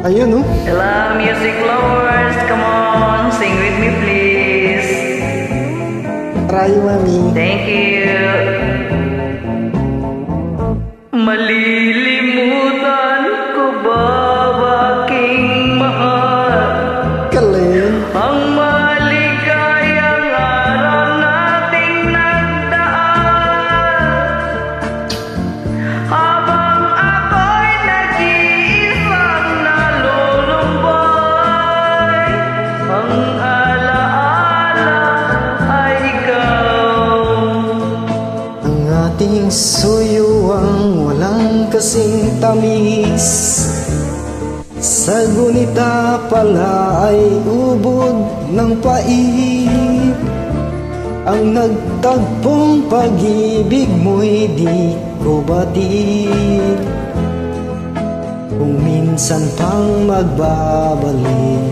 Ayun, no? Hello, music lovers. Come on, sing with me, please. Try, mami. Thank you. Malilimutan ko ba aking mahal? Galing. Ang maligayang araw nating nagdaan, habang ako'y nag-iisang nalulumbay. Ang alaala ay ikaw. Ang ating suyuang walang kasing tamis, sa gunita pala ay ubod ng pait. Ang nagtagpong pag-ibig mo'y di ko batid, kung minsan pang magbabalik.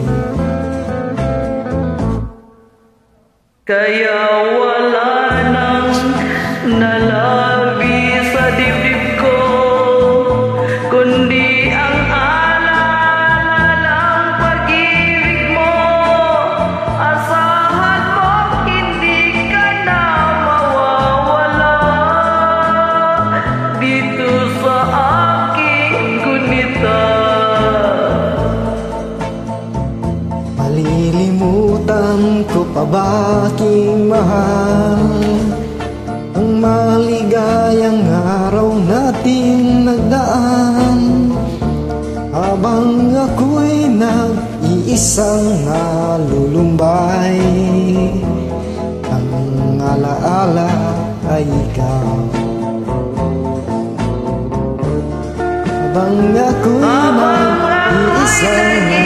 Kaya wala nang nalabi sa dibdib ko, kundi ang alala ng pag-ibig mo. Asahan mo hindi ka na mawawala dito sa aking gunita. Malilimutan ko pa ba aking mahal, ang maligayang araw natin nagdaan, habang ako'y nag-iisang nalulumbay. Ang alaala ay ikaw, habang ako'y nag-iisang